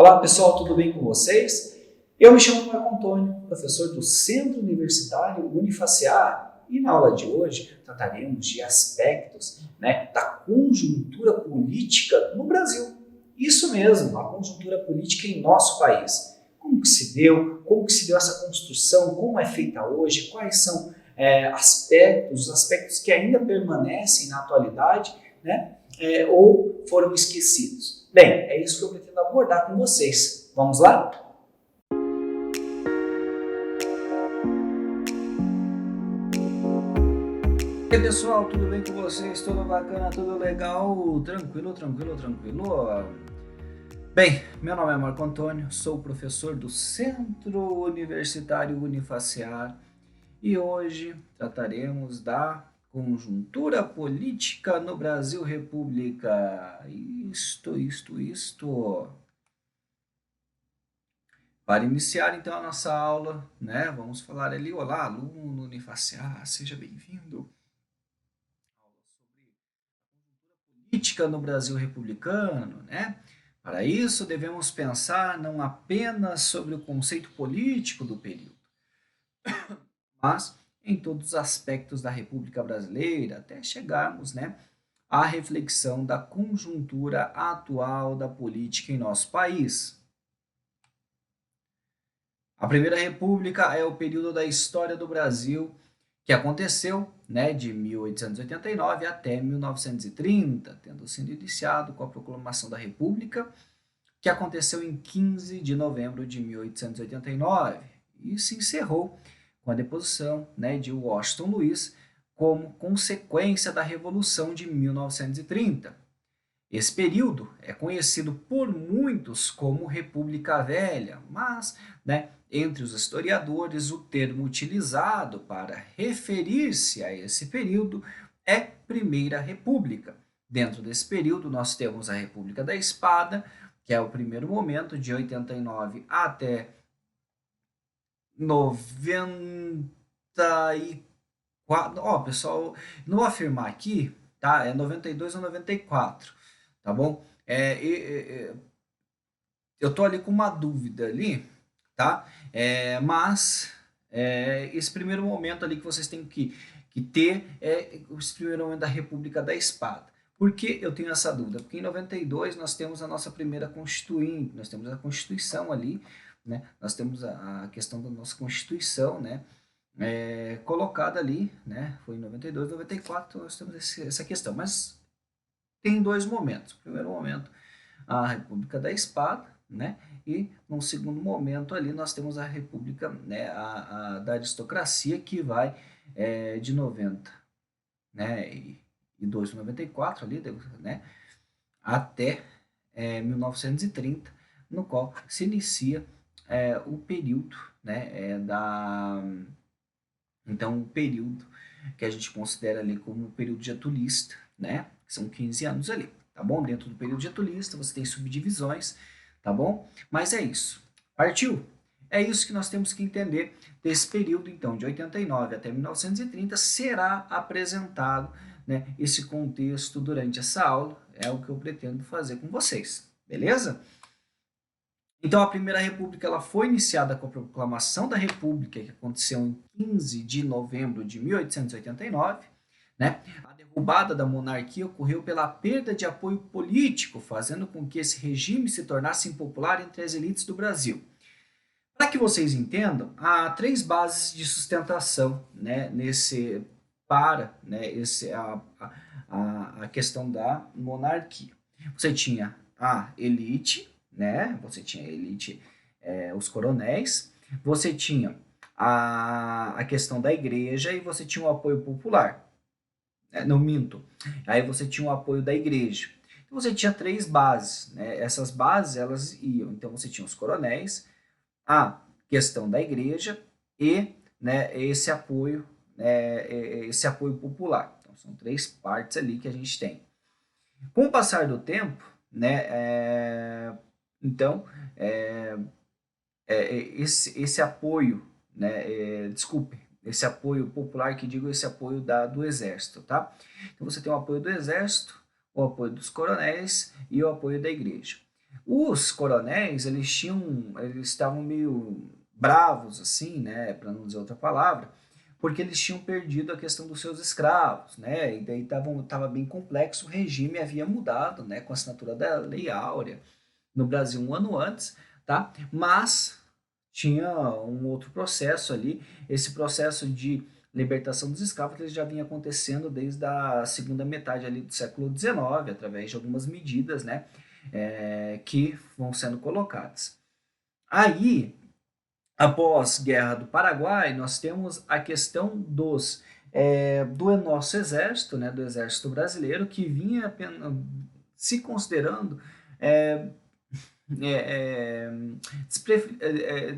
Olá pessoal, tudo bem com vocês? Eu me chamo Marco Antônio, professor do Centro Universitário Unifacear, e na aula de hoje trataremos de aspectos da conjuntura política no Brasil. Isso mesmo, a conjuntura política em nosso país. Como que se deu essa construção, como é feita hoje, quais são os aspectos que ainda permanecem na atualidade, ou foram esquecidos. Bem, é isso que eu pretendo abordar com vocês. Vamos lá? E aí, pessoal, tudo bem com vocês? Tudo bacana, tudo legal? Tranquilo? Bem, meu nome é Marco Antônio, sou professor do Centro Universitário Unifacear e hoje trataremos da conjuntura política no Brasil República. Isto. Para iniciar então a nossa aula, vamos falar ali, olá, aluno Unifacear, seja bem-vindo. Aula sobre política no Brasil republicano, Para isso devemos pensar não apenas sobre o conceito político do período, mas em todos os aspectos da República Brasileira, até chegarmos, à reflexão da conjuntura atual da política em nosso país. A Primeira República é o período da história do Brasil que aconteceu de 1889 até 1930, tendo sido iniciado com a proclamação da República, que aconteceu em 15 de novembro de 1889, e se encerrou com a deposição de Washington Luiz como consequência da Revolução de 1930. Esse período é conhecido por muitos como República Velha, mas, entre os historiadores, o termo utilizado para referir-se a esse período é Primeira República. Dentro desse período, nós temos a República da Espada, que é o primeiro momento, de 89 até 94. Pessoal, não vou afirmar aqui, tá? É 92 ou 94. Tá bom? Eu tô ali com uma dúvida ali, tá? Mas esse primeiro momento ali que vocês têm que ter é esse primeiro momento da República da Espada. Por que eu tenho essa dúvida? Porque em 92 nós temos a nossa primeira Constituinte, nós temos a Constituição ali, Nós temos a questão da nossa Constituição, colocada ali, Foi em 92, 94 nós temos essa questão, mas tem dois momentos. O primeiro momento, a República da Espada, e no segundo momento ali nós temos a República da Aristocracia, que vai de 90, e 2 para 94 ali, até 1930, no qual se inicia o período, então o período que a gente considera ali como o período getulista, que são 15 anos ali, tá bom? Dentro do período getulista você tem subdivisões, tá bom? Mas é isso. Partiu? É isso que nós temos que entender desse período, então, de 89 até 1930, será apresentado, esse contexto durante essa aula, é o que eu pretendo fazer com vocês, beleza? Então, a Primeira República ela foi iniciada com a proclamação da República, que aconteceu em 15 de novembro de 1889, A derrubada da monarquia ocorreu pela perda de apoio político, fazendo com que esse regime se tornasse impopular entre as elites do Brasil. Para que vocês entendam, há três bases de sustentação a questão da monarquia. Você tinha a elite, Você tinha a elite, os coronéis, você tinha a questão da igreja e você tinha o apoio popular. Não minto. Aí você tinha o apoio da igreja. Então você tinha três bases, Essas bases elas iam. Então você tinha os coronéis, a questão da igreja e esse apoio popular. Então são três partes ali que a gente tem. Com o passar do tempo, então esse apoio, esse apoio popular, que digo, esse apoio do exército, tá? Então você tem o apoio do exército, o apoio dos coronéis e o apoio da igreja. Os coronéis, eles estavam meio bravos, assim, né, para não dizer outra palavra, porque eles tinham perdido a questão dos seus escravos, né, e daí tava bem complexo, o regime havia mudado, né, com a assinatura da Lei Áurea no Brasil um ano antes, tá? Mas tinha um outro processo ali, esse processo de libertação dos escravos ele já vinha acontecendo desde a segunda metade ali do século XIX, através de algumas medidas, né, que vão sendo colocadas. Aí, após Guerra do Paraguai, nós temos a questão do nosso exército, né, do exército brasileiro, que vinha se considerando é, é,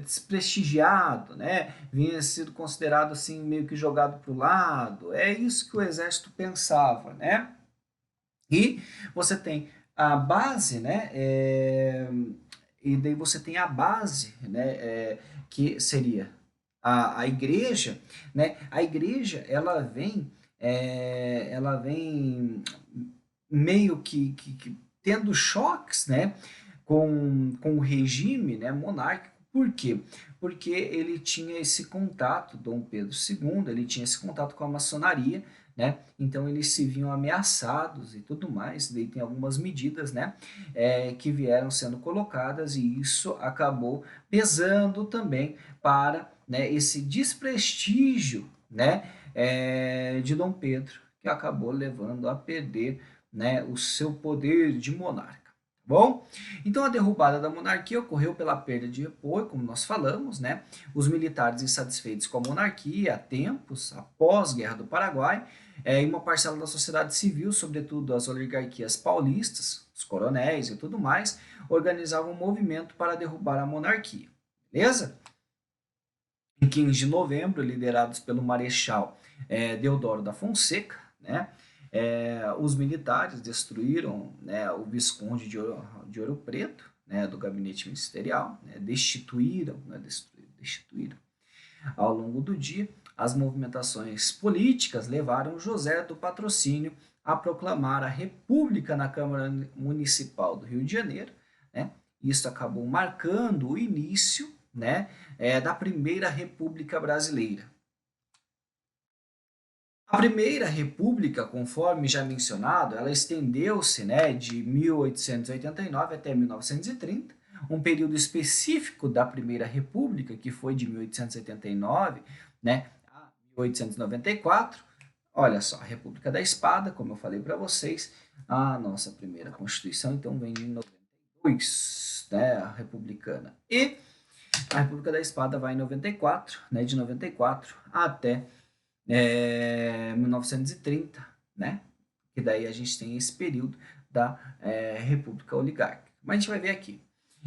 desprestigiado, né? Vinha sido considerado assim meio que jogado para o lado. É isso que o exército pensava, né? E você tem a base, né? E daí você tem a base, né? Que seria a igreja, né? A igreja ela vem meio que tendo choques, né? Com o regime, né, monárquico. Por quê? Porque ele tinha esse contato, Dom Pedro II, ele tinha esse contato com a maçonaria, né? Então eles se viam ameaçados e tudo mais. Daí tem algumas medidas, né, que vieram sendo colocadas e isso acabou pesando também para, né, esse desprestígio, né, de Dom Pedro, que acabou levando a perder, né, o seu poder de monarca. Bom, então a derrubada da monarquia ocorreu pela perda de apoio, como nós falamos, né? Os militares insatisfeitos com a monarquia há tempos, após a Guerra do Paraguai, e uma parcela da sociedade civil, sobretudo as oligarquias paulistas, os coronéis e tudo mais, organizavam um movimento para derrubar a monarquia. Beleza? Em 15 de novembro, liderados pelo Marechal Deodoro da Fonseca, né? Os militares destruíram, né, o Visconde de Ouro Preto, né, do gabinete ministerial, né, destituíram. Ao longo do dia, as movimentações políticas levaram José do Patrocínio a proclamar a República na Câmara Municipal do Rio de Janeiro, né? Isso acabou marcando o início, né, da Primeira República Brasileira. A Primeira República, conforme já mencionado, ela estendeu-se, né, de 1889 até 1930, um período específico da Primeira República, que foi de 1889, né, a 1894. Olha só, a República da Espada, como eu falei para vocês, a nossa primeira Constituição, então vem de 92, né, a republicana. E a República da Espada vai em 94, né, de 94 até 1930, né? Que daí a gente tem esse período da República Oligárquica. Mas a gente vai ver aqui.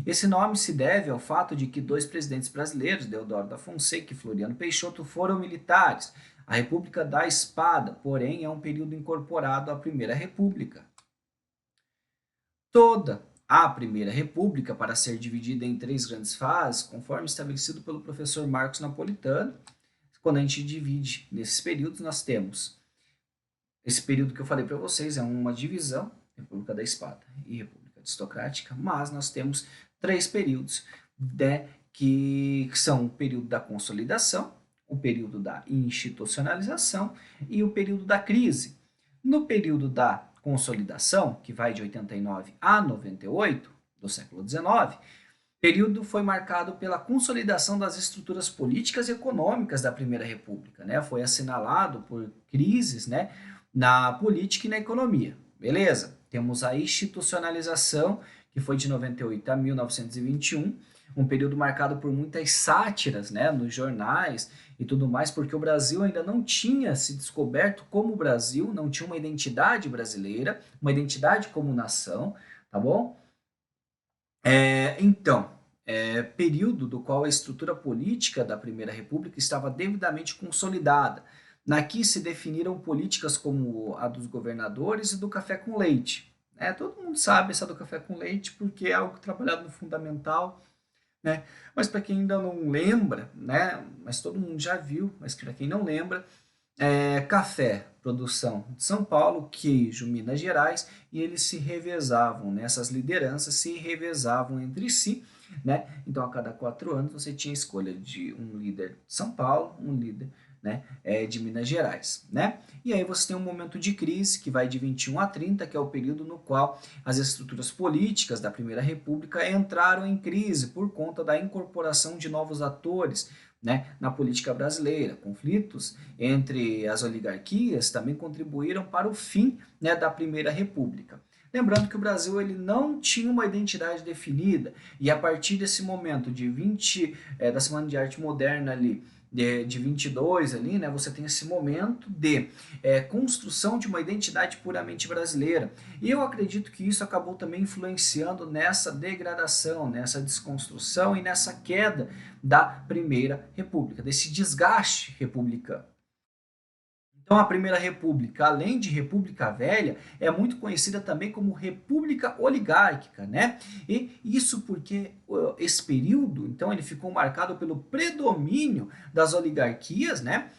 Esse nome se deve ao fato de que dois presidentes brasileiros, Deodoro da Fonseca e Floriano Peixoto, foram militares. A República da Espada, porém, é um período incorporado à Primeira República. Toda a Primeira República, para ser dividida em três grandes fases, conforme estabelecido pelo professor Marcos Napolitano. Quando a gente divide nesses períodos, nós temos esse período que eu falei para vocês, é uma divisão, República da Espada e República Aristocrática, mas nós temos três períodos, né, que são o período da consolidação, o período da institucionalização e o período da crise. No período da consolidação, que vai de 89 a 98 do século XIX, período foi marcado pela consolidação das estruturas políticas e econômicas da Primeira República, né? Foi assinalado por crises, né, na política e na economia. Beleza? Temos a institucionalização, que foi de 98 a 1921, um período marcado por muitas sátiras, né, nos jornais e tudo mais, porque o Brasil ainda não tinha se descoberto como Brasil, não tinha uma identidade brasileira, uma identidade como nação, tá bom? Período do qual a estrutura política da Primeira República estava devidamente consolidada. Naqui se definiram políticas como a dos governadores e do café com leite. Todo mundo sabe essa do café com leite porque é algo trabalhado no fundamental, né? Mas para quem ainda não lembra, né? Mas todo mundo já viu, mas para quem não lembra, Café, produção de São Paulo, queijo, Minas Gerais, e eles se revezavam, né? Essas lideranças se revezavam entre si, né? Então, a cada 4 anos, você tinha escolha de um líder de São Paulo, um líder, né, de Minas Gerais, né? E aí você tem um momento de crise que vai de 21 a 30, que é o período no qual as estruturas políticas da Primeira República entraram em crise por conta da incorporação de novos atores, né, na política brasileira. Conflitos entre as oligarquias também contribuíram para o fim, né, da Primeira República. Lembrando que o Brasil ele não tinha uma identidade definida, e a partir desse momento de 20, da Semana de Arte Moderna ali, de 22 ali, né, você tem esse momento de construção de uma identidade puramente brasileira. E eu acredito que isso acabou também influenciando nessa degradação, nessa desconstrução e nessa queda da Primeira República, desse desgaste republicano. Então, a Primeira República, além de República Velha, é muito conhecida também como República Oligárquica, né? E isso porque esse período, então, ele ficou marcado pelo predomínio das oligarquias, né?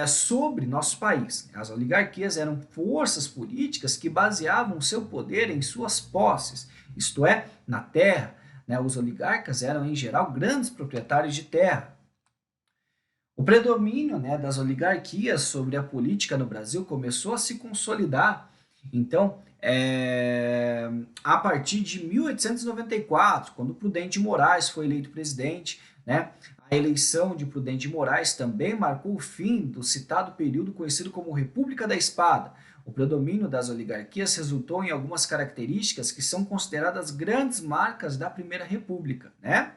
Sobre nosso país. As oligarquias eram forças políticas que baseavam seu poder em suas posses, isto é, na terra. Né? Os oligarcas eram, em geral, grandes proprietários de terra. O predomínio, né, das oligarquias sobre a política no Brasil começou a se consolidar. Então, a partir de 1894, quando Prudente Moraes foi eleito presidente, né, a eleição de Prudente Moraes também marcou o fim do citado período conhecido como República da Espada. O predomínio das oligarquias resultou em algumas características que são consideradas grandes marcas da Primeira República, né?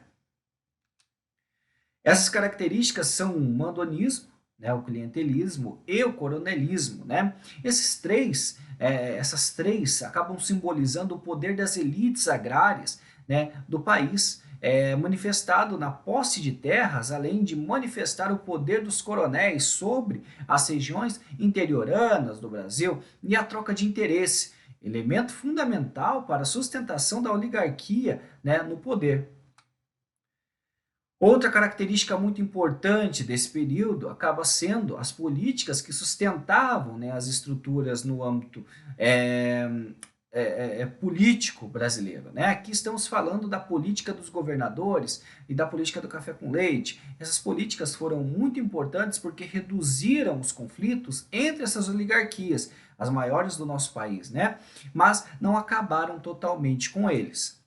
Essas características são o mandonismo, né, o clientelismo e o coronelismo. Né? Essas três acabam simbolizando o poder das elites agrárias, né, do país, manifestado na posse de terras, além de manifestar o poder dos coronéis sobre as regiões interioranas do Brasil e a troca de interesse, elemento fundamental para a sustentação da oligarquia, né, no poder. Outra característica muito importante desse período acaba sendo as políticas que sustentavam, né, as estruturas no âmbito é, político brasileiro. Né? Aqui estamos falando da política dos governadores e da política do café com leite. Essas políticas foram muito importantes porque reduziram os conflitos entre essas oligarquias, as maiores do nosso país, né? Mas não acabaram totalmente com eles.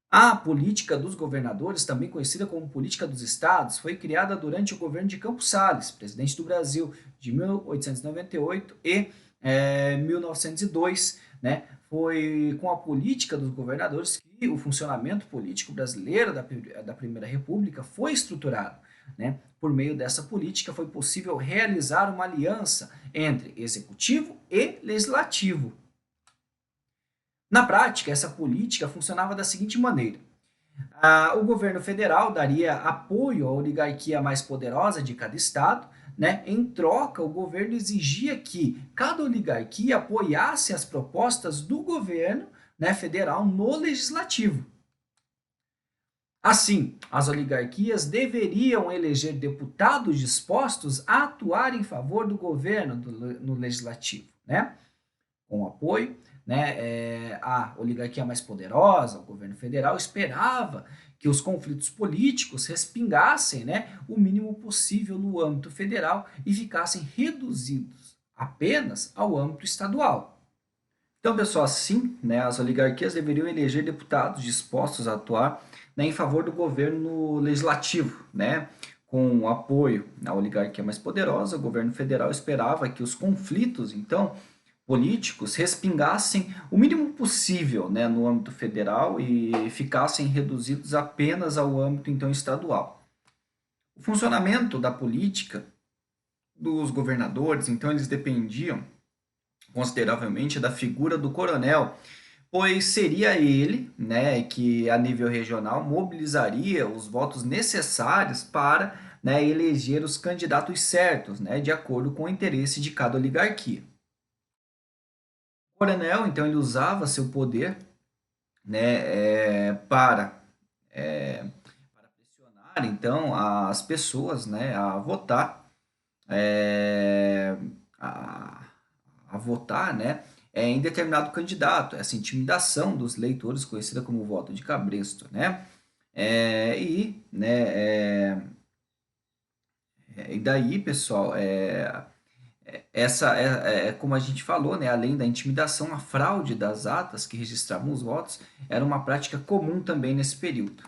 A política dos governadores, também conhecida como política dos estados, foi criada durante o governo de Campos Salles, presidente do Brasil, de 1898 e 1902. Né? Foi com a política dos governadores que o funcionamento político brasileiro da Primeira República foi estruturado. Né? Por meio dessa política foi possível realizar uma aliança entre executivo e legislativo. Na prática, essa política funcionava da seguinte maneira: o governo federal daria apoio à oligarquia mais poderosa de cada estado, né? Em troca, o governo exigia que cada oligarquia apoiasse as propostas do governo, né, federal no legislativo. Assim, as oligarquias deveriam eleger deputados dispostos a atuar em favor do governo no legislativo, né? Com apoio, né, a oligarquia mais poderosa, o governo federal, esperava que os conflitos políticos respingassem, né, o mínimo possível no âmbito federal e ficassem reduzidos apenas ao âmbito estadual. Então, pessoal, assim, né, as oligarquias deveriam eleger deputados dispostos a atuar, né, em favor do governo legislativo, né, com o apoio da oligarquia mais poderosa. O governo federal esperava que os conflitos, então, políticos respingassem o mínimo possível, né, no âmbito federal e ficassem reduzidos apenas ao âmbito então estadual. O funcionamento da política dos governadores, então, eles dependiam consideravelmente da figura do coronel, pois seria ele, né, que a nível regional mobilizaria os votos necessários para, né, eleger os candidatos certos, né, de acordo com o interesse de cada oligarquia. O coronel, então, ele usava seu poder, né, para pressionar, então, as pessoas, né, a votar é, a, a votar, né, em determinado candidato, essa intimidação dos leitores, conhecida como voto de cabresto, né, e daí, pessoal, essa é como a gente falou, né, além da intimidação, a fraude das atas que registravam os votos era uma prática comum também nesse período.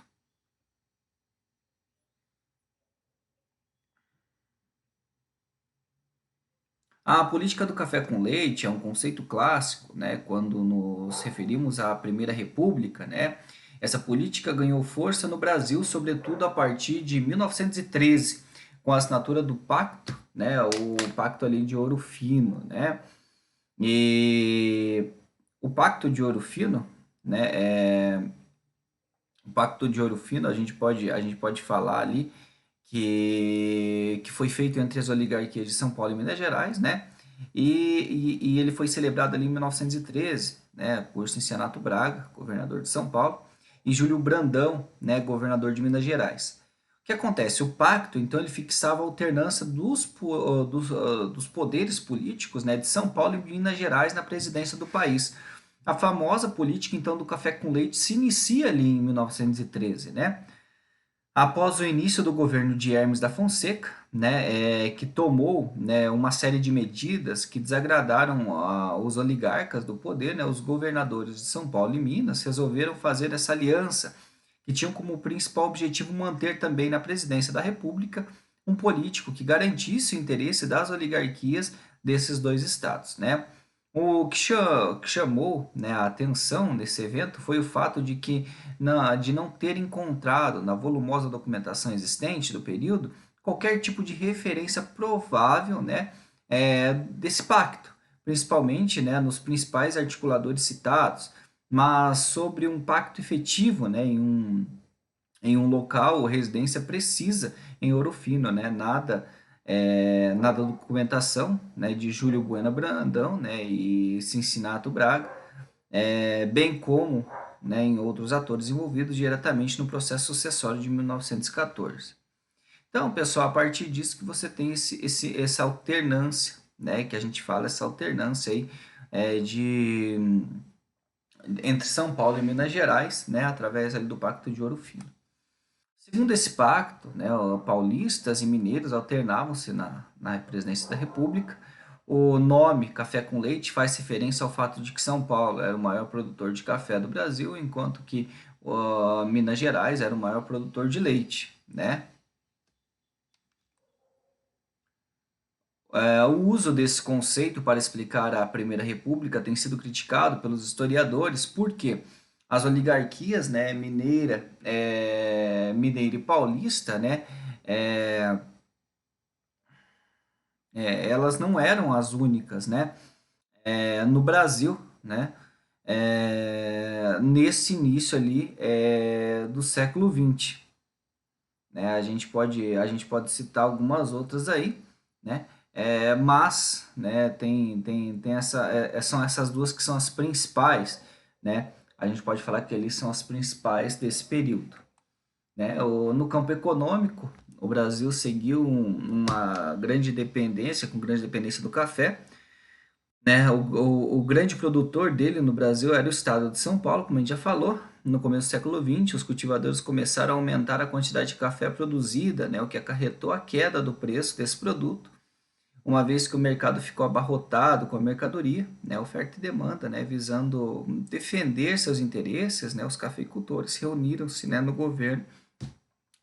A política do café com leite é um conceito clássico, né? Quando nos referimos à Primeira República, né? Essa política ganhou força no Brasil, sobretudo a partir de 1913, com a assinatura do Pacto, né? O Pacto ali de Ouro Fino, né? E o Pacto de Ouro Fino, né? O Pacto de Ouro Fino, a gente pode falar ali que foi feito entre as oligarquias de São Paulo e Minas Gerais, né? E ele foi celebrado ali em 1913, né, por Cincinato Braga, governador de São Paulo, e Júlio Brandão, né, governador de Minas Gerais. O que acontece? O pacto, então, ele fixava a alternância dos poderes políticos, né, de São Paulo e Minas Gerais na presidência do país. A famosa política, então, do café com leite se inicia ali em 1913, né? Após o início do governo de Hermes da Fonseca, né, que tomou, né, uma série de medidas que desagradaram os oligarcas do poder, né, os governadores de São Paulo e Minas resolveram fazer essa aliança, que tinham como principal objetivo manter também na presidência da República um político que garantisse o interesse das oligarquias desses dois estados, né? O que chamou, né, a atenção nesse evento foi o fato de não ter encontrado na volumosa documentação existente do período qualquer tipo de referência provável, né, desse pacto, principalmente, né, nos principais articuladores citados, mas sobre um pacto efetivo, né, em um local ou residência precisa em Ouro Fino, né? Nada documentação, né, de Júlio Bueno Brandão, né, e Cincinato Braga, bem como, né, em outros atores envolvidos diretamente no processo sucessório de 1914. Então, pessoal, a partir disso que você tem essa alternância, né, que a gente fala, essa alternância aí entre São Paulo e Minas Gerais, né, através ali do Pacto de Ouro Fino. Segundo esse pacto, né, paulistas e mineiros alternavam-se na presidência da República. O nome Café com Leite faz referência ao fato de que São Paulo era o maior produtor de café do Brasil, enquanto que Minas Gerais era o maior produtor de leite, né? O uso desse conceito para explicar a Primeira República tem sido criticado pelos historiadores, porque as oligarquias, né, mineira e paulista, né, é, elas não eram as únicas, né, no Brasil, né, nesse início ali do século XX, né, a gente pode citar algumas outras aí, né, mas, né, tem são essas duas que são as principais, né, a gente pode falar que eles são as principais desse período, né, no campo econômico, o Brasil seguiu uma grande dependência, com grande dependência do café, né? O grande produtor dele no Brasil era o estado de São Paulo, como a gente já falou. No começo do século XX, os cultivadores começaram a aumentar a quantidade de café produzida, né? O que acarretou a queda do preço desse produto, uma vez que o mercado ficou abarrotado com a mercadoria, né? Oferta e demanda, né? Visando defender seus interesses, né? Os cafeicultores reuniram-se, né, no governo,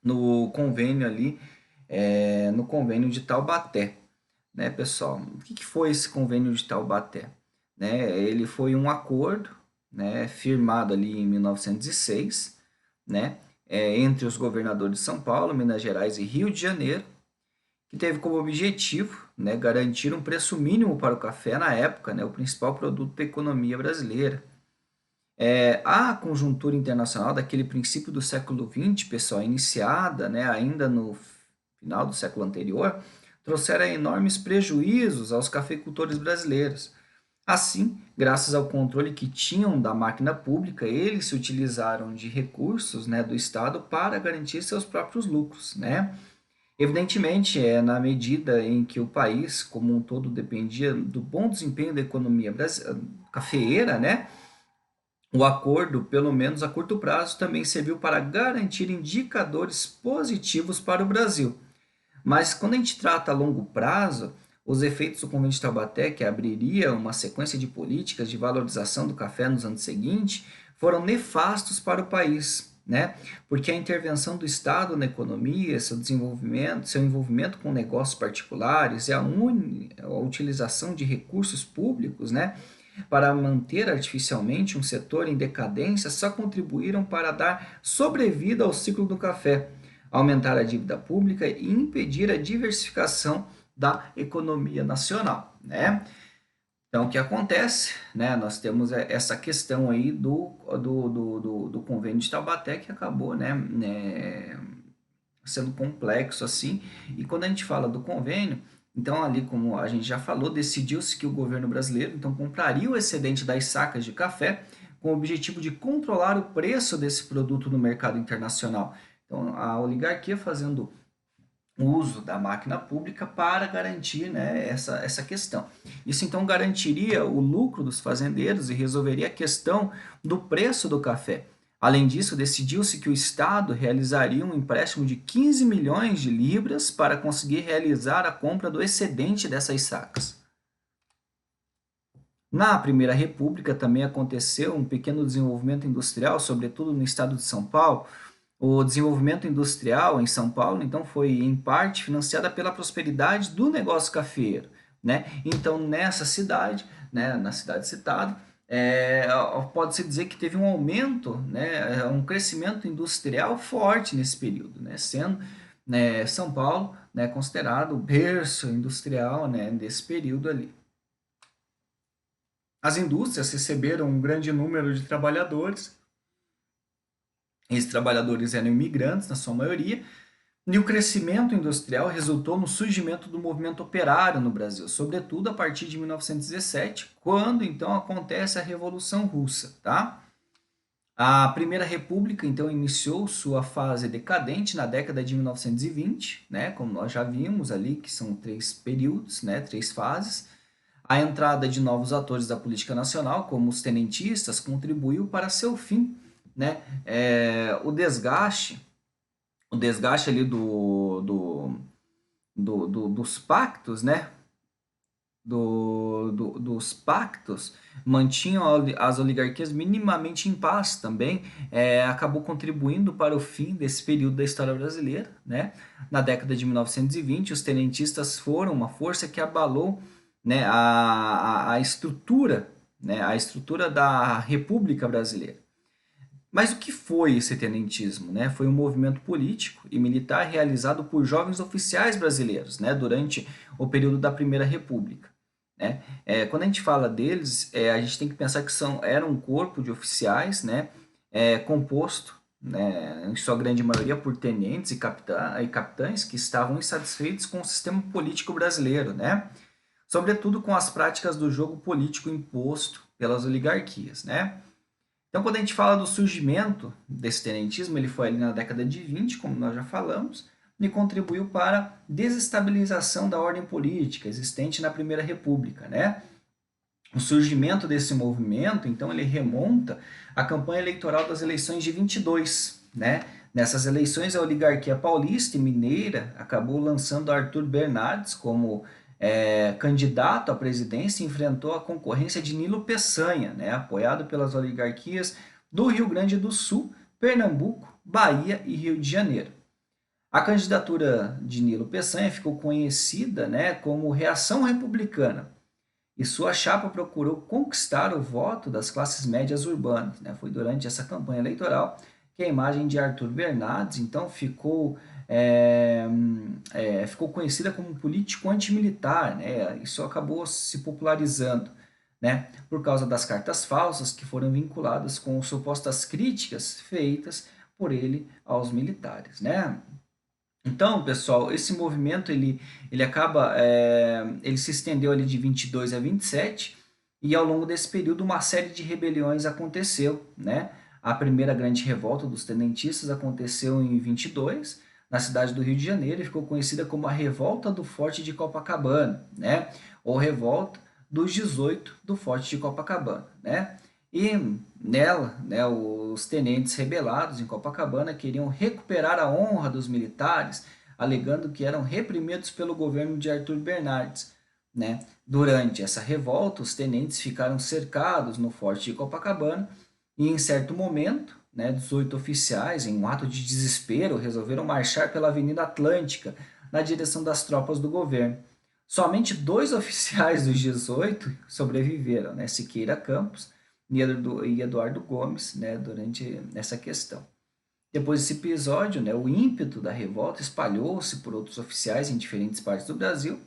no convênio ali, no convênio de Taubaté, né, pessoal? O que foi esse convênio de Taubaté? Né, ele foi um acordo, né, firmado ali em 1906, né, entre os governadores de São Paulo, Minas Gerais e Rio de Janeiro, que teve como objetivo, né, garantir um preço mínimo para o café na época, né, o principal produto da economia brasileira. A conjuntura internacional daquele princípio do século XX, pessoal, iniciada, né, ainda no final do século anterior, trouxeram enormes prejuízos aos cafeicultores brasileiros. Assim, graças ao controle que tinham da máquina pública, eles se utilizaram de recursos, né, do Estado para garantir seus próprios lucros, né? Evidentemente, na medida em que o país como um todo dependia do bom desempenho da economia cafeeira, né, o acordo, pelo menos a curto prazo, também serviu para garantir indicadores positivos para o Brasil. Mas quando a gente trata a longo prazo, os efeitos do Convênio de Taubaté, que abriria uma sequência de políticas de valorização do café nos anos seguintes, foram nefastos para o país, né? Porque a intervenção do Estado na economia, seu desenvolvimento, seu envolvimento com negócios particulares e a utilização de recursos públicos, né? Para manter artificialmente um setor em decadência, só contribuíram para dar sobrevida ao ciclo do café, aumentar a dívida pública e impedir a diversificação da economia nacional, né? Então, o que acontece, né? Nós temos essa questão aí do Convênio de Taubaté que acabou, né, sendo complexo assim. E quando a gente fala do convênio, então ali como a gente já falou, decidiu-se que o governo brasileiro então compraria o excedente das sacas de café com o objetivo de controlar o preço desse produto no mercado internacional. Então a oligarquia fazendo uso da máquina pública para garantir, né, essa questão. Isso então garantiria o lucro dos fazendeiros e resolveria a questão do preço do café. Além disso, decidiu-se que o Estado realizaria um empréstimo de 15 milhões de libras para conseguir realizar a compra do excedente dessas sacas. Na Primeira República também aconteceu um pequeno desenvolvimento industrial, sobretudo no estado de São Paulo. O desenvolvimento industrial em São Paulo, então, foi em parte financiada pela prosperidade do negócio cafeiro, né? Então, nessa cidade, né, na cidade citada, pode-se dizer que teve um aumento, né, um crescimento industrial forte nesse período, né, sendo, né, São Paulo, né, considerado o berço industrial, né, desse período ali. As indústrias receberam um grande número de trabalhadores. Esses trabalhadores eram imigrantes, na sua maioria, e o crescimento industrial resultou no surgimento do movimento operário no Brasil, sobretudo a partir de 1917, quando então acontece a Revolução Russa, tá? A Primeira República então iniciou sua fase decadente na década de 1920, né, como nós já vimos ali, que são três períodos, né, três fases. A entrada de novos atores da política nacional, como os tenentistas, contribuiu para seu fim, né? O desgaste ali dos pactos, né? Dos pactos mantinham as oligarquias minimamente em paz também, acabou contribuindo para o fim desse período da história brasileira, né? Na década de 1920, os tenentistas foram uma força que abalou, né, a estrutura, né, a estrutura da República Brasileira. Mas o que foi esse tenentismo, né? Foi um movimento político e militar realizado por jovens oficiais brasileiros, né, durante o período da Primeira República, né? Quando a gente fala deles, a gente tem que pensar que era um corpo de oficiais, né, composto, né, em sua grande maioria por tenentes e capitães que estavam insatisfeitos com o sistema político brasileiro, né? Sobretudo com as práticas do jogo político imposto pelas oligarquias, né? Então, quando a gente fala do surgimento desse tenentismo, ele foi ali na década de 20, como nós já falamos, e contribuiu para a desestabilização da ordem política existente na Primeira República, né? O surgimento desse movimento, então, ele remonta à campanha eleitoral das eleições de 22, né? Nessas eleições, a oligarquia paulista e mineira acabou lançando Arthur Bernardes como candidato à presidência e enfrentou a concorrência de Nilo Peçanha, né? Apoiado pelas oligarquias do Rio Grande do Sul, Pernambuco, Bahia e Rio de Janeiro. A candidatura de Nilo Peçanha ficou conhecida, né, como Reação Republicana, e sua chapa procurou conquistar o voto das classes médias urbanas, né? Foi durante essa campanha eleitoral que a imagem de Arthur Bernardes, então, ficou conhecida como um político antimilitar, né? Isso acabou se popularizando, né? Por causa das cartas falsas que foram vinculadas com supostas críticas feitas por ele aos militares, né? Então, pessoal, esse movimento ele se estendeu ali de 22 a 27 e ao longo desse período uma série de rebeliões aconteceu, né? A primeira grande revolta dos tenentistas aconteceu em 22, na cidade do Rio de Janeiro e ficou conhecida como a Revolta do Forte de Copacabana, né? Ou Revolta dos 18 do Forte de Copacabana, né? E nela, né, os tenentes rebelados em Copacabana queriam recuperar a honra dos militares, alegando que eram reprimidos pelo governo de Arthur Bernardes, né? Durante essa revolta, os tenentes ficaram cercados no Forte de Copacabana e, em certo momento, né, 18 oficiais, em um ato de desespero, resolveram marchar pela Avenida Atlântica na direção das tropas do governo. Somente 2 oficiais dos 18 sobreviveram, né, Siqueira Campos e Eduardo Gomes, né, durante essa questão. Depois desse episódio, né, o ímpeto da revolta espalhou-se por outros oficiais em diferentes partes do Brasil,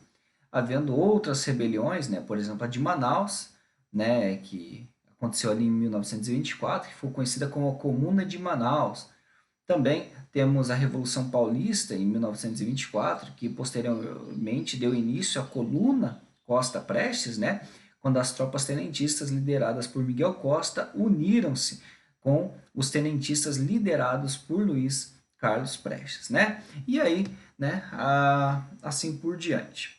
havendo outras rebeliões, né, por exemplo, a de Manaus, né, que aconteceu ali em 1924, que foi conhecida como a Comuna de Manaus. Também temos a Revolução Paulista, em 1924, que posteriormente deu início à Coluna Costa Prestes, né, quando as tropas tenentistas lideradas por Miguel Costa uniram-se com os tenentistas liderados por Luiz Carlos Prestes, né? E aí, né, assim por diante.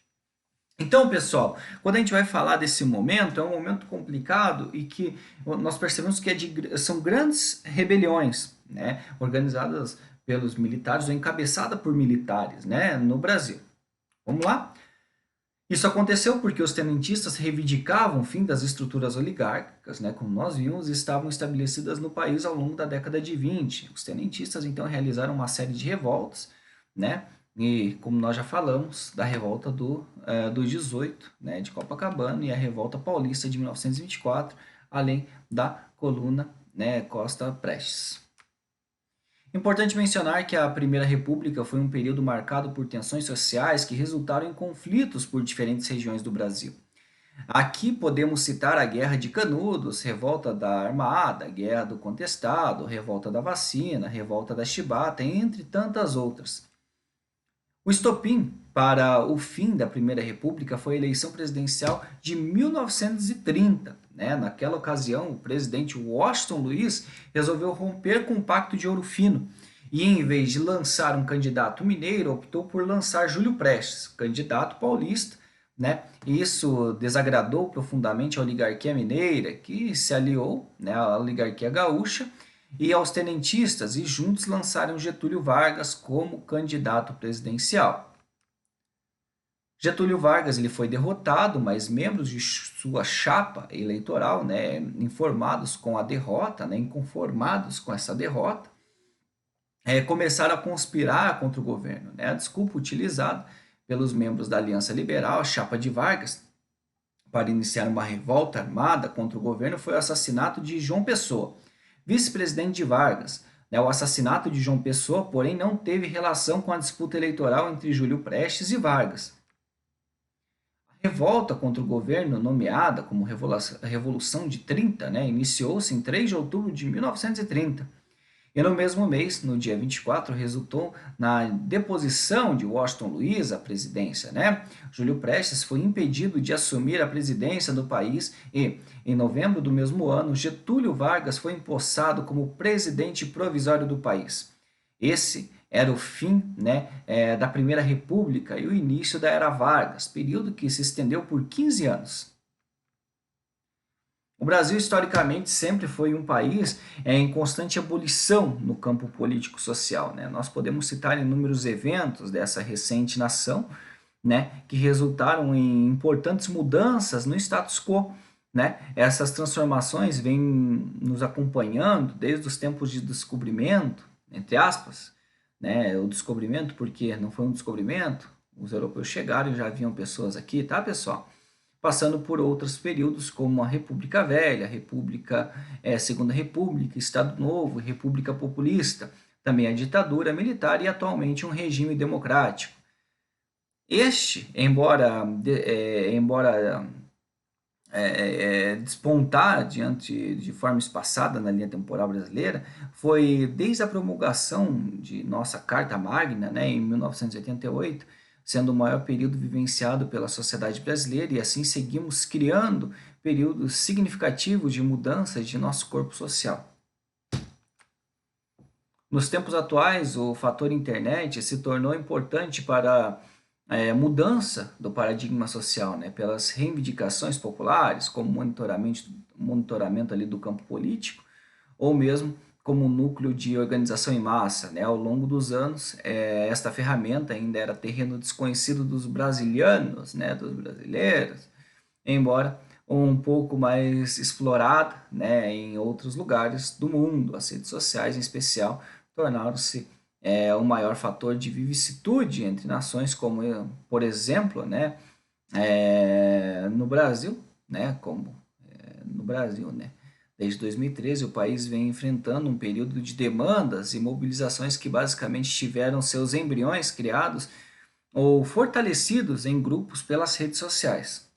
Então, pessoal, quando a gente vai falar desse momento, é um momento complicado e que nós percebemos que são grandes rebeliões, né, organizadas pelos militares ou encabeçadas por militares, né, no Brasil. Vamos lá? Isso aconteceu porque os tenentistas reivindicavam o fim das estruturas oligárquicas, né, como nós vimos, estavam estabelecidas no país ao longo da década de 20. Os tenentistas, então, realizaram uma série de revoltas, né, e, como nós já falamos, da revolta dos 18, né, de Copacabana, e a revolta paulista de 1924, além da coluna, né, Costa Prestes. Importante mencionar que a Primeira República foi um período marcado por tensões sociais que resultaram em conflitos por diferentes regiões do Brasil. Aqui podemos citar a Guerra de Canudos, Revolta da Armada, Guerra do Contestado, Revolta da Vacina, Revolta da Chibata, entre tantas outras. O estopim para o fim da Primeira República foi a eleição presidencial de 1930. Né? Naquela ocasião, o presidente Washington Luiz resolveu romper com o Pacto de Ouro Fino e, em vez de lançar um candidato mineiro, optou por lançar Júlio Prestes, candidato paulista. Né? Isso desagradou profundamente a oligarquia mineira, que se aliou, né, à oligarquia gaúcha e aos tenentistas, e juntos lançaram Getúlio Vargas como candidato presidencial. Getúlio Vargas ele foi derrotado, mas membros de sua chapa eleitoral, né, informados com a derrota, né, inconformados com essa derrota, começaram a conspirar contra o governo. Né? A desculpa utilizada pelos membros da Aliança Liberal, a chapa de Vargas, para iniciar uma revolta armada contra o governo foi o assassinato de João Pessoa, vice-presidente de Vargas. O assassinato de João Pessoa, porém, não teve relação com a disputa eleitoral entre Júlio Prestes e Vargas. A revolta contra o governo, nomeada como Revolução de 30, né, iniciou-se em 3 de outubro de 1930. E no mesmo mês, no dia 24, resultou na deposição de Washington Luiz à presidência. Né? Júlio Prestes foi impedido de assumir a presidência do país e, em novembro do mesmo ano, Getúlio Vargas foi empossado como presidente provisório do país. Esse era o fim, né, da Primeira República e o início da Era Vargas, período que se estendeu por 15 anos. O Brasil, historicamente, sempre foi um país em constante ebulição no campo político-social. Né? Nós podemos citar inúmeros eventos dessa recente nação, né, que resultaram em importantes mudanças no status quo. Né? Essas transformações vêm nos acompanhando desde os tempos de descobrimento, entre aspas, né? O descobrimento porque não foi um descobrimento, os europeus chegaram e já haviam pessoas aqui, tá, pessoal? Passando por outros períodos como a República Velha, Segunda República, Estado Novo, República Populista, também a ditadura militar e atualmente um regime democrático. Este, embora despontar diante de forma espaçada na linha temporal brasileira, foi desde a promulgação de nossa Carta Magna, né, em 1988, sendo o maior período vivenciado pela sociedade brasileira, e assim seguimos criando períodos significativos de mudanças de nosso corpo social. Nos tempos atuais, o fator internet se tornou importante para mudança do paradigma social, né, pelas reivindicações populares, como monitoramento ali do campo político, ou mesmo como um núcleo de organização em massa. Né? Ao longo dos anos, esta ferramenta ainda era terreno desconhecido dos brasilianos, né, dos brasileiros, embora um pouco mais explorada, né, em outros lugares do mundo. As redes sociais, em especial, tornaram-se o maior fator de vicissitude entre nações, como, por exemplo, né, no Brasil, né, no Brasil, né, desde 2013, o país vem enfrentando um período de demandas e mobilizações que basicamente tiveram seus embriões criados ou fortalecidos em grupos pelas redes sociais.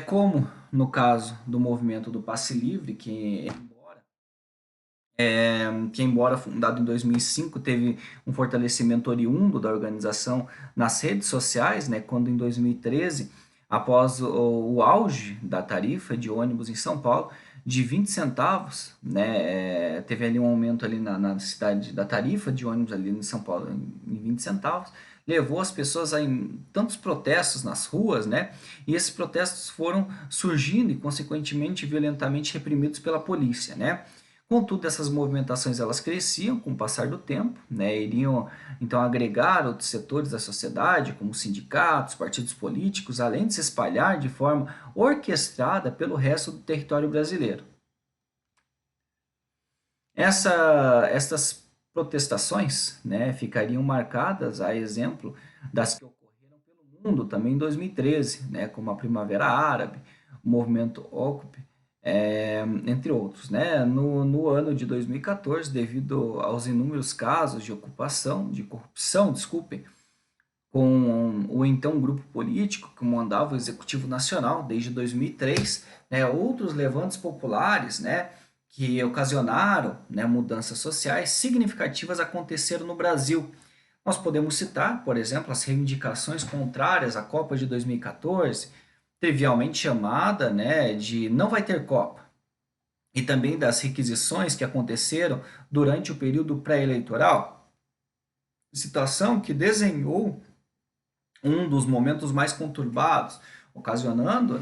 Como no caso do movimento do Passe Livre, que embora fundado em 2005, teve um fortalecimento oriundo da organização nas redes sociais, né, quando em 2013, após o auge da tarifa de ônibus em São Paulo, de 20 centavos, né, teve ali um aumento ali na cidade da tarifa de ônibus ali em São Paulo em 20 centavos, levou as pessoas a tantos protestos nas ruas, né, e esses protestos foram surgindo e consequentemente violentamente reprimidos pela polícia, né. Contudo, essas movimentações elas cresciam com o passar do tempo, né, iriam então agregar outros setores da sociedade, como sindicatos, partidos políticos, além de se espalhar de forma orquestrada pelo resto do território brasileiro. Essas protestações, né, ficariam marcadas, a exemplo das que ocorreram pelo mundo também em 2013, né, como a Primavera Árabe, o movimento Occupy, entre outros. Né? No ano de 2014, devido aos inúmeros casos de corrupção, desculpem, com o então grupo político que comandava o Executivo Nacional desde 2003, né, outros levantes populares, né, que ocasionaram, né, mudanças sociais significativas aconteceram no Brasil. Nós podemos citar, por exemplo, as reivindicações contrárias à Copa de 2014, trivialmente chamada, né, de não vai ter Copa, e também das requisições que aconteceram durante o período pré-eleitoral, situação que desenhou um dos momentos mais conturbados, ocasionado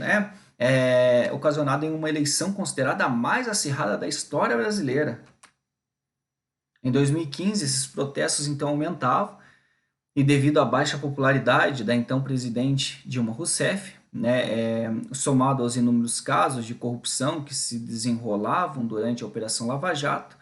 em uma eleição considerada a mais acirrada da história brasileira. Em 2015, esses protestos então aumentavam, e devido à baixa popularidade da então presidente Dilma Rousseff, né, somado aos inúmeros casos de corrupção que se desenrolavam durante a Operação Lava Jato,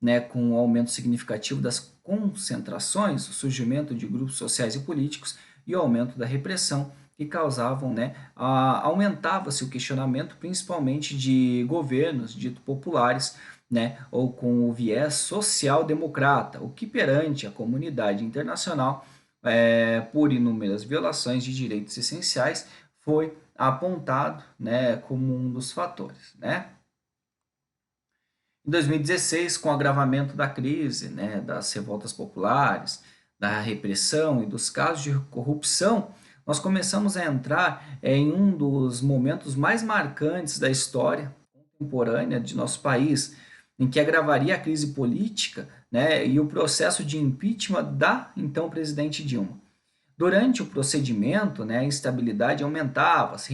né, com o aumento significativo das concentrações, o surgimento de grupos sociais e políticos e o aumento da repressão que causavam, né, aumentava-se o questionamento principalmente de governos dito populares, né, ou com o viés social-democrata, o que perante a comunidade internacional, por inúmeras violações de direitos essenciais, foi apontado, né, como um dos fatores, né? Em 2016, com o agravamento da crise, né, das revoltas populares, da repressão e dos casos de corrupção, nós começamos a entrar em um dos momentos mais marcantes da história contemporânea de nosso país, em que agravaria a crise política, né, e o processo de impeachment da então presidente Dilma. Durante o procedimento, né, a instabilidade aumentava, as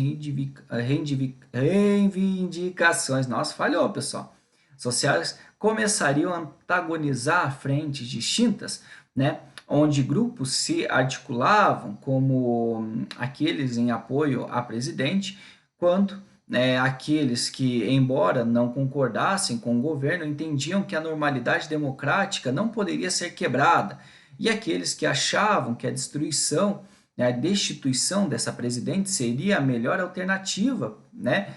reivindicações, nossa, falhou, pessoal, sociais começariam a antagonizar frentes distintas, né, onde grupos se articulavam como aqueles em apoio à presidente, quanto, né, aqueles que, embora não concordassem com o governo, entendiam que a normalidade democrática não poderia ser quebrada, e aqueles que achavam que a destruição, né, a destituição dessa presidente seria a melhor alternativa, né,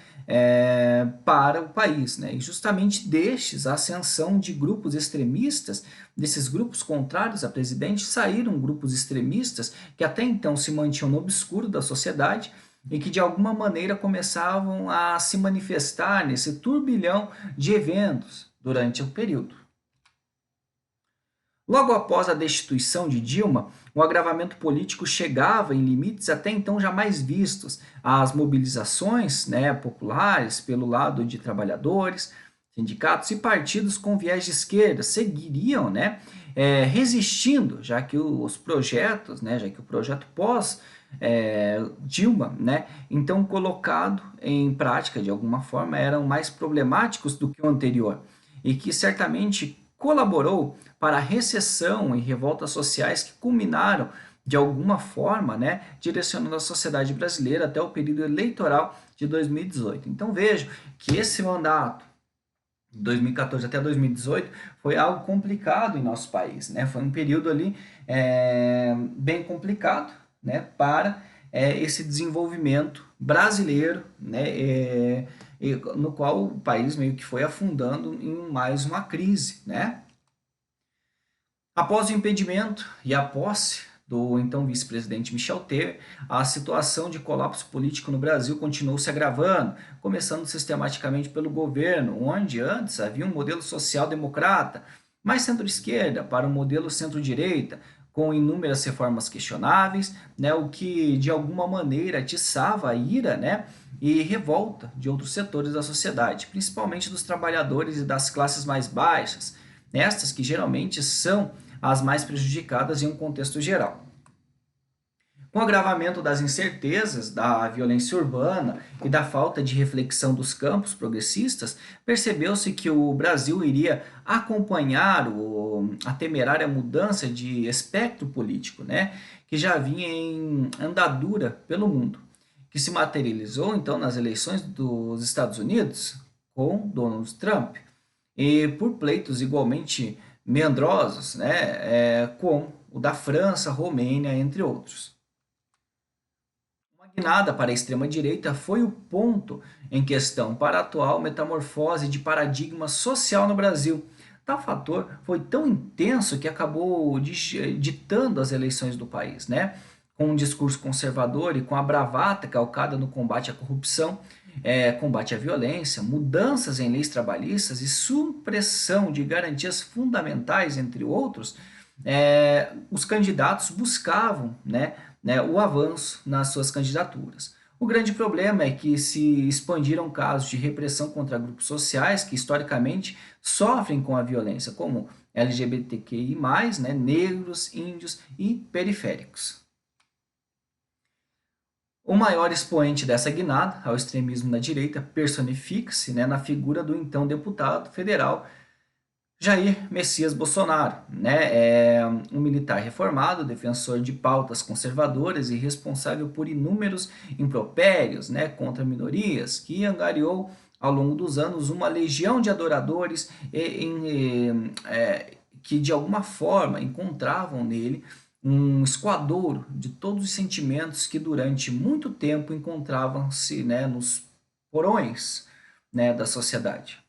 para o país. Né? E justamente destes, a ascensão de grupos extremistas, desses grupos contrários à presidente, saíram grupos extremistas que até então se mantinham no obscuro da sociedade e que de alguma maneira começavam a se manifestar nesse turbilhão de eventos durante o período. Logo após a destituição de Dilma, o agravamento político chegava em limites até então jamais vistos. As mobilizações, né, populares pelo lado de trabalhadores sindicatos e partidos com viés de esquerda seguiriam, né, resistindo, já que os projetos, né, já que o projeto pós Dilma, né, então colocado em prática de alguma forma, eram mais problemáticos do que o anterior e que certamente colaborou para a recessão e revoltas sociais que culminaram de alguma forma, né, direcionando a sociedade brasileira até o período eleitoral de 2018. Então vejo que esse mandato de 2014 até 2018 foi algo complicado em nosso país, né? Foi um período ali bem complicado, né, para esse desenvolvimento brasileiro, né, no qual o país meio que foi afundando em mais uma crise, né? Após o impedimento e a posse do então vice-presidente Michel Temer, a situação de colapso político no Brasil continuou se agravando, começando sistematicamente pelo governo, onde antes havia um modelo social-democrata, mais centro-esquerda, para um modelo centro-direita, com inúmeras reformas questionáveis, né, o que de alguma maneira atiçava a ira, né, e revolta de outros setores da sociedade, principalmente dos trabalhadores e das classes mais baixas, estas que geralmente são as mais prejudicadas em um contexto geral. Com o agravamento das incertezas, da violência urbana e da falta de reflexão dos campos progressistas, percebeu-se que o Brasil iria acompanhar a temerária mudança de espectro político, né, que já vinha em andadura pelo mundo, que se materializou então nas eleições dos Estados Unidos com Donald Trump e por pleitos igualmente meandrosos, né, como o da França, Romênia, entre outros. Uma guinada para a extrema-direita foi o ponto em questão para a atual metamorfose de paradigma social no Brasil. Tal fator foi tão intenso que acabou ditando as eleições do país, né? Com um discurso conservador e com a bravata calcada no combate à corrupção, combate à violência, mudanças em leis trabalhistas e supressão de garantias fundamentais, entre outros, os candidatos buscavam, né, o avanço nas suas candidaturas. O grande problema é que se expandiram casos de repressão contra grupos sociais que historicamente sofrem com a violência, como LGBTQI+, né, negros, índios e periféricos. O maior expoente dessa guinada ao extremismo na direita personifica-se, né, na figura do então deputado federal Jair Messias Bolsonaro, né, um militar reformado, defensor de pautas conservadoras e responsável por inúmeros impropérios, né, contra minorias, que angariou ao longo dos anos uma legião de adoradores que de alguma forma encontravam nele um esquadouro de todos os sentimentos que durante muito tempo encontravam-se, né, nos porões, né, da sociedade.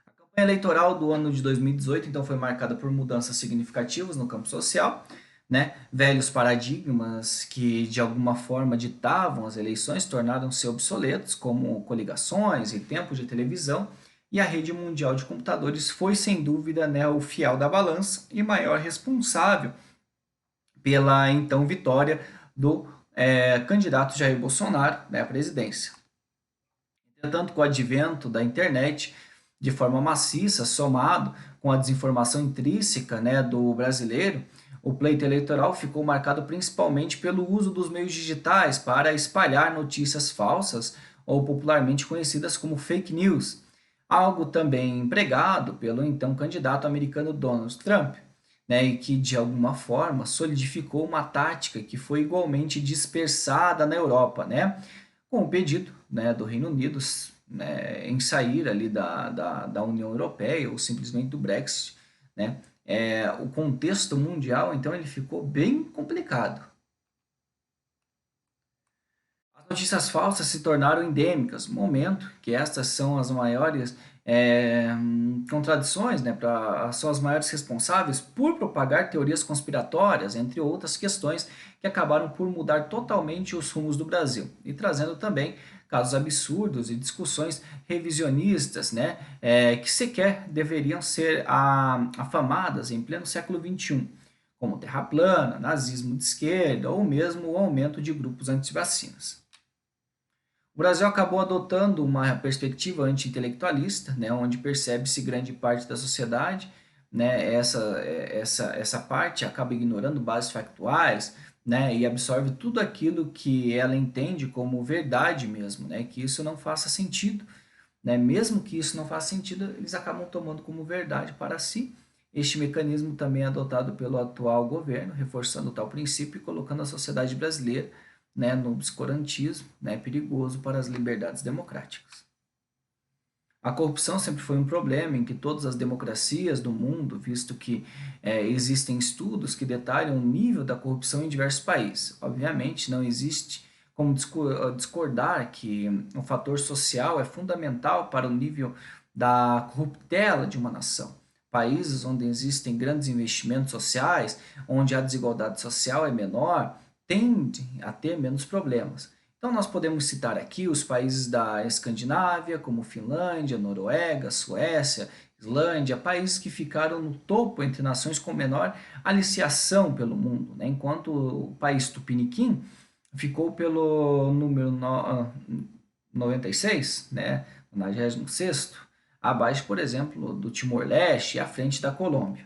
A campanha eleitoral do ano de 2018, então, foi marcada por mudanças significativas no campo social, né? Velhos paradigmas que, de alguma forma, ditavam as eleições tornaram-se obsoletos, como coligações e tempos de televisão, e a rede mundial de computadores foi, sem dúvida, né, o fiel da balança e maior responsável pela, então, vitória do candidato Jair Bolsonaro, né, à presidência. Entretanto, com o advento da internet, de forma maciça, somado com a desinformação intrínseca, né, do brasileiro, o pleito eleitoral ficou marcado principalmente pelo uso dos meios digitais para espalhar notícias falsas ou popularmente conhecidas como fake news, algo também empregado pelo então candidato americano Donald Trump, né, e que de alguma forma solidificou uma tática que foi igualmente dispersada na Europa, né, com o pedido, né, do Reino Unido, né, em sair ali da União Europeia ou simplesmente do Brexit, né, o contexto mundial, então, ele ficou bem complicado. As notícias falsas se tornaram endêmicas, momento que estas são as maiores contradições, né, são as maiores responsáveis por propagar teorias conspiratórias, entre outras questões que acabaram por mudar totalmente os rumos do Brasil e trazendo também casos absurdos e discussões revisionistas, né, que sequer deveriam ser afamadas em pleno século XXI, como terra plana, nazismo de esquerda ou mesmo o aumento de grupos anti-vacinas. O Brasil acabou adotando uma perspectiva anti-intelectualista, né, onde percebe-se grande parte da sociedade, né, essa parte acaba ignorando bases factuais, né, e absorve tudo aquilo que ela entende como verdade mesmo, né, que isso não faça sentido, né, mesmo que isso não faça sentido, eles acabam tomando como verdade para si. Este mecanismo também é adotado pelo atual governo, reforçando tal princípio e colocando a sociedade brasileira, né, no obscurantismo, né, perigoso para as liberdades democráticas. A corrupção sempre foi um problema em que todas as democracias do mundo, visto que existem estudos que detalham o nível da corrupção em diversos países. Obviamente, não existe como discordar que o fator social é fundamental para o nível da corruptela de uma nação. Países onde existem grandes investimentos sociais, onde a desigualdade social é menor, tendem a ter menos problemas. Então, nós podemos citar aqui os países da Escandinávia, como Finlândia, Noruega, Suécia, Islândia, países que ficaram no topo entre nações com menor aliciação pelo mundo, né? Enquanto o país Tupiniquim ficou pelo número 96, né? 96º, abaixo, por exemplo, do Timor-Leste e à frente da Colômbia.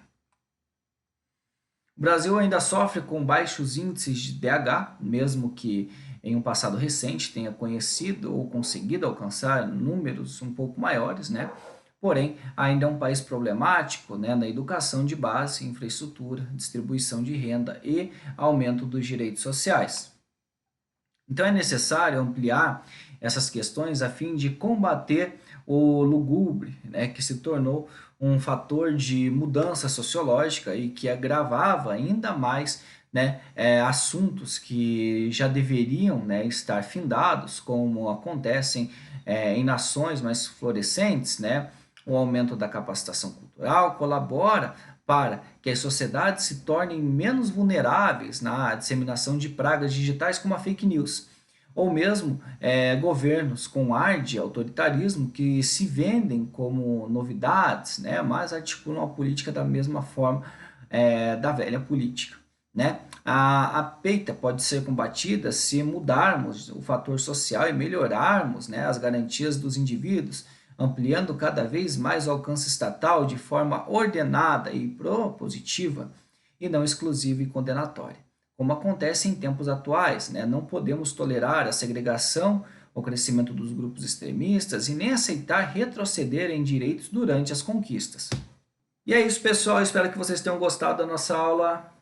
O Brasil ainda sofre com baixos índices de DH, mesmo que em um passado recente tenha conhecido ou conseguido alcançar números um pouco maiores, né? Porém, ainda é um país problemático, né, na educação de base, infraestrutura, distribuição de renda e aumento dos direitos sociais. Então é necessário ampliar essas questões a fim de combater o lugubre, né, que se tornou um fator de mudança sociológica e que agravava ainda mais, né, assuntos que já deveriam, né, estar findados, como acontecem em nações mais florescentes, né, o aumento da capacitação cultural colabora para que as sociedades se tornem menos vulneráveis na disseminação de pragas digitais como a fake news, ou mesmo governos com ar de autoritarismo que se vendem como novidades, né, mas articulam a política da mesma forma da velha política. Né? A peita pode ser combatida se mudarmos o fator social e melhorarmos, né, as garantias dos indivíduos, ampliando cada vez mais o alcance estatal de forma ordenada e propositiva, e não exclusiva e condenatória. Como acontece em tempos atuais, né? Não podemos tolerar a segregação, o crescimento dos grupos extremistas e nem aceitar retroceder em direitos durante as conquistas. E é isso, pessoal. Espero que vocês tenham gostado da nossa aula.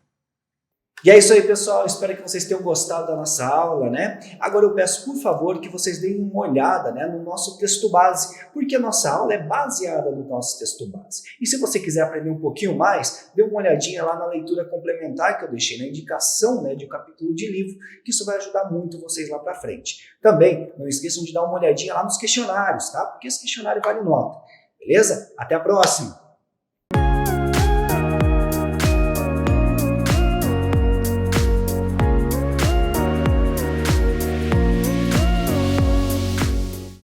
E é isso aí, pessoal. Espero que vocês tenham gostado da nossa aula, né? Agora eu peço, por favor, que vocês deem uma olhada, né, no nosso texto base, porque a nossa aula é baseada no nosso texto base. E se você quiser aprender um pouquinho mais, dê uma olhadinha lá na leitura complementar que eu deixei na indicação, né, de um capítulo de livro, que isso vai ajudar muito vocês lá para frente. Também, não esqueçam de dar uma olhadinha lá nos questionários, tá? Porque esse questionário vale nota. Beleza? Até a próxima!